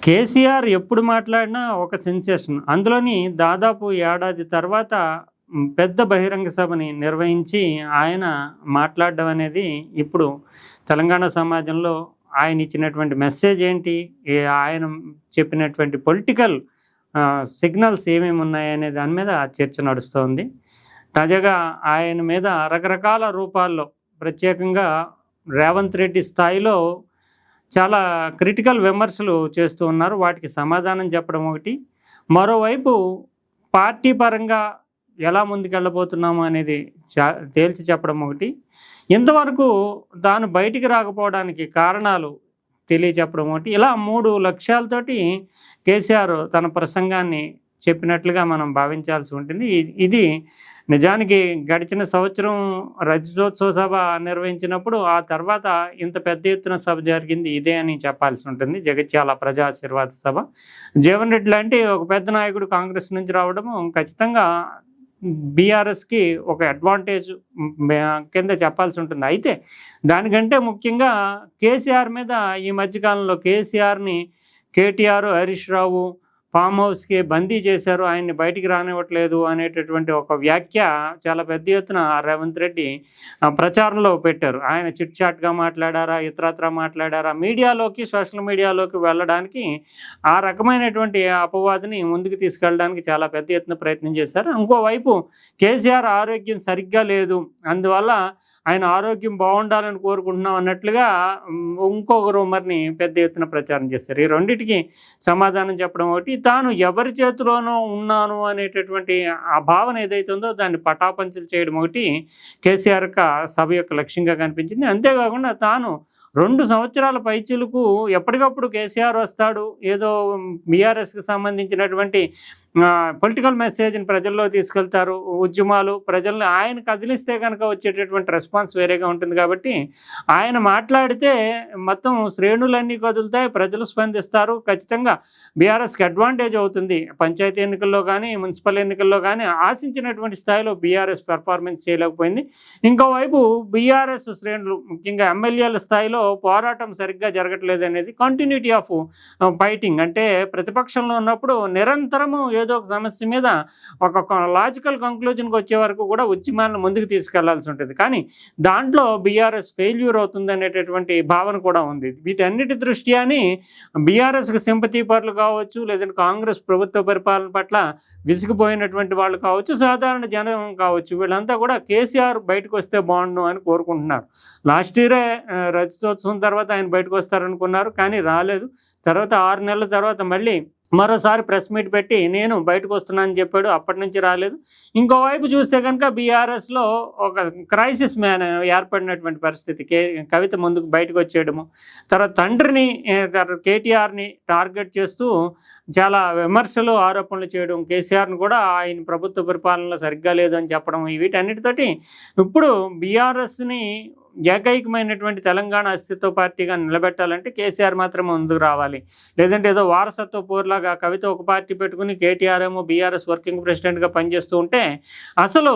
కేసీఆర్ ఎప్పుడు మాట్లాడినా ఒక సెన్సేషన్. అందులోని దాదాపు ఏడాది తర్వాత పెద్ద బహిరంగ సభని నిర్వహించి ఆయన మాట్లాడడం అనేది ఇప్పుడు తెలంగాణ సమాజంలో ఆయన ఇచ్చినటువంటి మెసేజ్ ఏంటి? ఆయన చెప్పినటువంటి పొలిటికల్ సిగ్నల్స్ ఏమేమి ఉన్నాయనే దాని మీద చర్చ నడుస్తోంది. తాజాగా ఆయన మీద రకరకాల రూపాల్లో ప్రత్యేకంగా రేవంత్ రెడ్డి స్థాయిలో చాలా క్రిటికల్ విమర్శలు చేస్తూ ఉన్నారు. వాటికి సమాధానం చెప్పడం ఒకటి, మరోవైపు పార్టీ పరంగా ఎలా ముందుకెళ్ళబోతున్నాము అనేది తేల్చి చెప్పడం ఒకటి, ఇంతవరకు తాను బయటికి రాకపోవడానికి కారణాలు తెలియచెప్పడం ఒకటి, ఇలా 3 లక్ష్యాలతోటి కేసీఆర్ తన ప్రసంగాన్ని చెప్పినట్లుగా మనం భావించాల్సి ఉంటుంది. ఇది నిజానికి గడిచిన సంవత్సరం రజతోత్సవ సభ నిర్వహించినప్పుడు ఆ తర్వాత ఇంత పెద్ద ఎత్తున సభ జరిగింది ఇదే అని చెప్పాల్సి ఉంటుంది. జగిత్యాల ప్రజా ఆశీర్వాద సభ. జీవన్ రెడ్డి లాంటి ఒక పెద్ద నాయకుడు కాంగ్రెస్ నుంచి రావడము ఖచ్చితంగా బీఆర్ఎస్కి ఒక అడ్వాంటేజ్ కింద చెప్పాల్సి ఉంటుంది. అయితే దానికంటే ముఖ్యంగా కేసీఆర్ మీద ఈ మధ్యకాలంలో కేసీఆర్ని కేటీఆర్, హరీష్ రావు ఫామ్ హౌస్కి బందీ చేశారు, ఆయన్ని బయటికి రానివ్వట్లేదు అనేటటువంటి ఒక వ్యాఖ్య చాలా పెద్ద ఎత్తున రేవంత్ రెడ్డి ప్రచారంలో పెట్టారు. ఆయన చిట్ చాట్గా మాట్లాడారా, ఇతరత్రా మాట్లాడారా, మీడియాలోకి సోషల్ మీడియాలోకి వెళ్ళడానికి ఆ రకమైనటువంటి అపవాదిని ముందుకు తీసుకెళ్ళడానికి చాలా పెద్ద ఎత్తున ప్రయత్నం చేశారు. ఇంకోవైపు కేసీఆర్ ఆరోగ్యం సరిగ్గా లేదు, అందువల్ల ఆయన ఆరోగ్యం బాగుండాలని కోరుకుంటున్నాం అన్నట్లుగా ఇంకొక రూమర్ని పెద్ద ఎత్తున ప్రచారం చేశారు. ఈ రెండింటికి సమాధానం చెప్పడం ఒకటి, తాను ఎవరి చేతిలోనో ఉన్నాను అనేటటువంటి ఆ భావన ఏదైతే ఉందో దాన్ని పటాపంచలు చేయడం ఒకటి కేసీఆర్ సభ యొక్క లక్ష్యంగా కనిపించింది. అంతేకాకుండా తాను 2 సంవత్సరాల పైచిలకు ఎప్పటికప్పుడు కేసీఆర్ వస్తాడు, ఏదో బీఆర్ఎస్కి సంబంధించినటువంటి పొలిటికల్ మెసేజ్ని ప్రజల్లో తీసుకెళ్తారు, ఉద్యమాలు ప్రజల్ని ఆయన కదిలిస్తే కనుక వచ్చేటటువంటి రెస్పాన్స్ వేరేగా ఉంటుంది. కాబట్టి ఆయన మాట్లాడితే మొత్తం శ్రేణులన్నీ కదులుతాయి, ప్రజలు స్పందిస్తారు, ఖచ్చితంగా బీఆర్ఎస్కి అడ్వాంటేజ్ అవుతుంది. పంచాయతీ ఎన్నికల్లో కానీ మున్సిపల్ ఎన్నికల్లో కానీ ఆశించినటువంటి స్థాయిలో బీఆర్ఎస్ పెర్ఫార్మెన్స్ చేయలేకపోయింది. ఇంకోవైపు బీఆర్ఎస్ శ్రేణులు ముఖ్యంగా ఎమ్మెల్యేల స్థాయిలో పోరాటం సరిగ్గా జరగట్లేదు అనేది కంటిన్యూటీ ఆఫ్ ఫైటింగ్. అంటే ప్రతిపక్షంలో ఉన్నప్పుడు నిరంతరము ఏదో ఒక సమస్య మీద ఒక లాజికల్ కంక్లూజన్కి వచ్చే వరకు కూడా ఉద్యమాలను ముందుకు తీసుకెళ్లాల్సి ఉంటుంది. కానీ దాంట్లో బీఆర్ఎస్ ఫెయిల్యూర్ అవుతుంది అనేటటువంటి భావన కూడా ఉంది. వీటన్నిటి దృష్ట్యాని బీఆర్ఎస్కి సింపతీ పరులు కావచ్చు, లేదంటే కాంగ్రెస్ ప్రభుత్వ పరిపాలన పట్ల విసిగిపోయినటువంటి వాళ్ళు కావచ్చు, సాధారణ జనం కావచ్చు, వీళ్ళంతా కూడా కేసీఆర్ బయటకు వస్తే బాగుండు అని కోరుకుంటున్నారు. లాస్ట్ ఇయరే రజతోత్సవం తర్వాత ఆయన బయటకు వస్తారనుకున్నారు, కానీ రాలేదు. తర్వాత 6 నెలల తర్వాత మళ్ళీ మరోసారి ప్రెస్ మీట్ పెట్టి నేను బయటకు వస్తున్నానని చెప్పాడు, అప్పటి నుంచి రాలేదు. ఇంకోవైపు చూస్తే కనుక బీఆర్ఎస్లో ఒక క్రైసిస్ మ్యాన్ ఏర్పడినటువంటి పరిస్థితి. కవిత ముందుకు బయటకు వచ్చేయడము, తర్వాత తండ్రిని కేటీఆర్ని టార్గెట్ చేస్తూ చాలా విమర్శలు ఆరోపణలు చేయడం, కేసీఆర్ని కూడా ఆయన ప్రభుత్వ పరిపాలనలో సరిగ్గా లేదని చెప్పడం, వీటన్నిటితోటి ఇప్పుడు బీఆర్ఎస్ని ఏకైకమైనటువంటి తెలంగాణ అస్తిత్వ పార్టీగా నిలబెట్టాలంటే కేసీఆర్ మాత్రం ముందుకు రావాలి. లేదంటే ఏదో వారసత్వ పోర్లాగా కవిత ఒక పార్టీ పెట్టుకుని కేటీఆర్ ఏమో బీఆర్ఎస్ వర్కింగ్ ప్రెసిడెంట్గా పనిచేస్తూ ఉంటే అసలు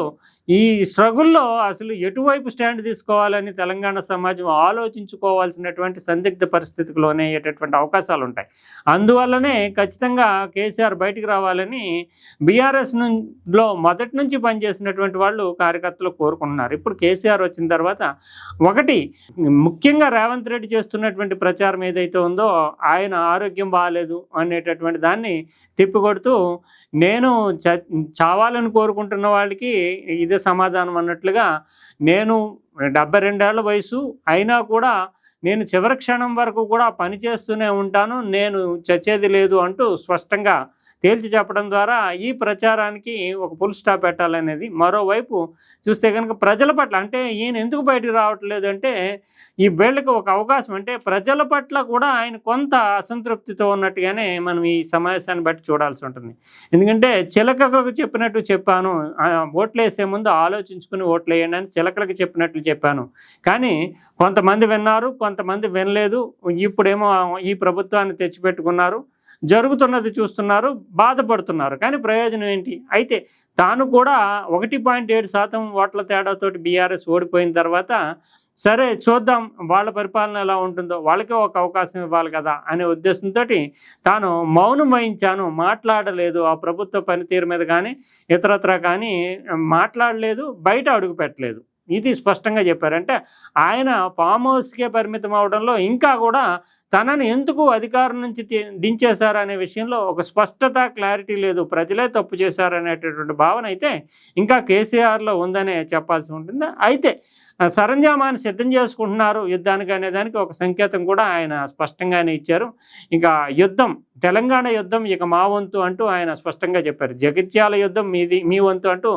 ఈ స్ట్రగుల్లో అసలు ఎటువైపు స్టాండ్ తీసుకోవాలని తెలంగాణ సమాజం ఆలోచించుకోవాల్సినటువంటి సందిగ్ధ పరిస్థితికి లోనయ్యేటటువంటి అవకాశాలు ఉంటాయి. అందువల్లనే ఖచ్చితంగా కేసీఆర్ బయటికి రావాలని బీఆర్ఎస్లో మొదటి నుంచి పనిచేసినటువంటి వాళ్ళు కార్యకర్తలు కోరుకుంటున్నారు. ఇప్పుడు కేసీఆర్ వచ్చిన తర్వాత ఒకటి ముఖ్యంగా రేవంత్ రెడ్డి చేస్తున్నటువంటి ప్రచారం ఏదైతే ఉందో, ఆయన ఆరోగ్యం బాగాలేదు అనేటటువంటి దాన్ని తిప్పికొడుతూ నేను చావాలని కోరుకుంటున్న వాళ్ళకి ఇదే సమాధానం అన్నట్లుగా, నేను 72 ఏళ్ల వయసు అయినా కూడా నేను చివరి క్షణం వరకు కూడా పనిచేస్తూనే ఉంటాను, నేను చచ్చేది లేదు అంటూ స్పష్టంగా తేల్చి చెప్పడం ద్వారా ఈ ప్రచారానికి ఒక ఫుల్ స్టాప్ పెట్టాలనేది. మరోవైపు చూస్తే కనుక ప్రజల పట్ల, అంటే ఈయన ఎందుకు బయటకు రావట్లేదు అంటే ఈ వీళ్ళకి ఒక అవకాశం, అంటే ప్రజల పట్ల కూడా ఆయన కొంత అసంతృప్తితో ఉన్నట్టుగానే మనం ఈ సమావేశాన్ని బట్టి చూడాల్సి ఉంటుంది. ఎందుకంటే చిలకలకు చెప్పినట్టు చెప్పాను, ఓట్లు వేసే ముందు ఆలోచించుకుని ఓట్లు వేయండి అని చిలకలకు చెప్పినట్లు చెప్పాను, కానీ కొంతమంది విన్నారు, కొంతమంది వినలేదు. ఇప్పుడేమో ఈ ప్రభుత్వాన్ని తెచ్చిపెట్టుకున్నారు, జరుగుతున్నది చూస్తున్నారు, బాధపడుతున్నారు. కానీ ప్రయోజనం ఏంటి? అయితే తాను కూడా 1.7% ఓట్ల తేడాతోటి బీఆర్ఎస్ ఓడిపోయిన తర్వాత సరే చూద్దాం వాళ్ళ పరిపాలన ఎలా ఉంటుందో, వాళ్ళకే ఒక అవకాశం ఇవ్వాలి కదా అనే ఉద్దేశంతో తాను మౌనం వహించాను, మాట్లాడలేదు. ఆ ప్రభుత్వ పనితీరు మీద కానీ ఇతరత్రా కానీ మాట్లాడలేదు, బయట అడుగు పెట్టలేదు. ఇది స్పష్టంగా చెప్పారు. అంటే ఆయన ఫామ్ హౌస్కే పరిమితం అవడంలో ఇంకా కూడా తనను ఎందుకు అధికారం నుంచి దించేశారు అనే విషయంలో ఒక స్పష్టత, క్లారిటీ లేదు. ప్రజలే తప్పు చేశారనేటటువంటి భావన అయితే ఇంకా కేసీఆర్లో ఉందనే చెప్పాల్సి ఉంటుంది. అయితే సరంజామాన్ని సిద్ధం చేసుకుంటున్నారు యుద్ధానికి అనేదానికి ఒక సంకేతం కూడా ఆయన స్పష్టంగానే ఇచ్చారు. ఇంకా యుద్ధం, తెలంగాణ యుద్ధం ఇక మా వంతు అంటూ ఆయన స్పష్టంగా చెప్పారు. జగిత్యాల యుద్ధం మీ వంతు అంటూ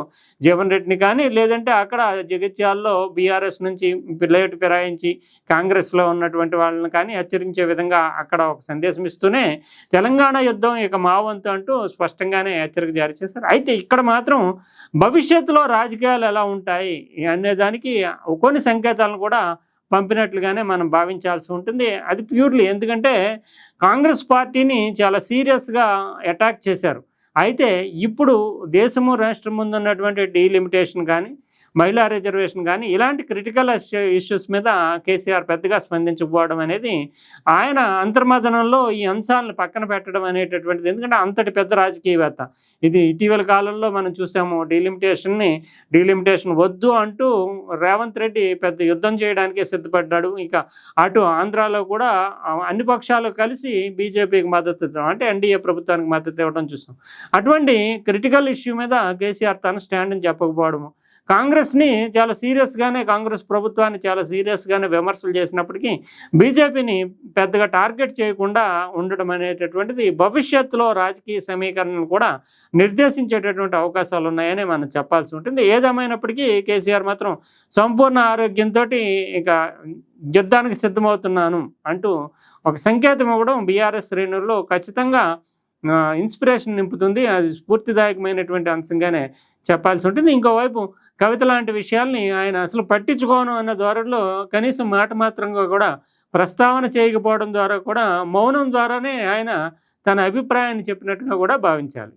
జీవన్ రెడ్డిని కానీ, లేదంటే అక్కడ జగిత్యాలలో బీఆర్ఎస్ నుంచి లేటు ఫిరాయించి కాంగ్రెస్లో ఉన్నటువంటి వాళ్ళని కానీ హెచ్చరించే విధంగా అక్కడ ఒక సందేశం ఇస్తూనే తెలంగాణ యుద్ధం ఇక మా వంతు అంటూ స్పష్టంగానే హెచ్చరిక జారీ చేశారు. అయితే ఇక్కడ మాత్రం భవిష్యత్తులో రాజకీయాలు ఎలా ఉంటాయి అనేదానికి కొన్ని సంకేతాలను కూడా పంపినట్లుగానే మనం భావించాల్సి ఉంటుంది. అది ప్యూర్లీ ఎందుకంటే కాంగ్రెస్ పార్టీని చాలా సీరియస్గా అటాక్ చేశారు. అయితే ఇప్పుడు దేశము రాష్ట్రం ముందు ఉన్నటువంటి డీలిమిటేషన్ కానీ, మహిళా రిజర్వేషన్ కానీ ఇలాంటి క్రిటికల్ ఇష్యూస్ మీద కేసీఆర్ పెద్దగా స్పందించకపోవడం అనేది ఆయన అంతర్మథనంలో ఈ అంశాలను పక్కన పెట్టడం అనేటటువంటిది. ఎందుకంటే అంతటి పెద్ద రాజకీయవేత్త. ఇది ఇటీవల కాలంలో మనం చూసాము. డీలిమిటేషన్ వద్దు అంటూ రేవంత్ రెడ్డి పెద్ద యుద్ధం చేయడానికే సిద్ధపడ్డాడు. ఇక అటు ఆంధ్రాలో కూడా అన్ని పక్షాలు కలిసి బీజేపీకి మద్దతు ఇవ్వడం, అంటే ఎన్డీఏ ప్రభుత్వానికి మద్దతు ఇవ్వడం చూసాం. అటువంటి క్రిటికల్ ఇష్యూ మీద కేసీఆర్ తన స్టాండ్ని చెప్పకపోవడము, కాంగ్రెస్ని చాలా సీరియస్గానే, కాంగ్రెస్ ప్రభుత్వాన్ని చాలా సీరియస్గానే విమర్శలు చేసినప్పటికీ బీజేపీని పెద్దగా టార్గెట్ చేయకుండా ఉండడం అనేటటువంటిది భవిష్యత్తులో రాజకీయ సమీకరణను కూడా నిర్దేశించేటటువంటి అవకాశాలు ఉన్నాయని మనం చెప్పాల్సి ఉంటుంది. ఏదేమైనప్పటికీ కేసీఆర్ మాత్రం సంపూర్ణ ఆరోగ్యంతో ఇక యుద్ధానికి సిద్ధమవుతున్నాను అంటూ ఒక సంకేతం ఇవ్వడం బీఆర్ఎస్ శ్రేణుల్లో ఖచ్చితంగా ఇన్స్పిరేషన్ నింపుతుంది. అది స్ఫూర్తిదాయకమైనటువంటి అంశంగానే చెప్పాల్సి ఉంటుంది. ఇంకోవైపు కవిత లాంటి విషయాల్ని ఆయన అసలు పట్టించుకోను అన్న ధోరణిలో కనీసం మాట మాత్రంగా కూడా ప్రస్తావన చేయకపోవడం ద్వారా కూడా మౌనం ద్వారానే ఆయన తన అభిప్రాయాన్ని చెప్పినట్టుగా కూడా భావించాలి.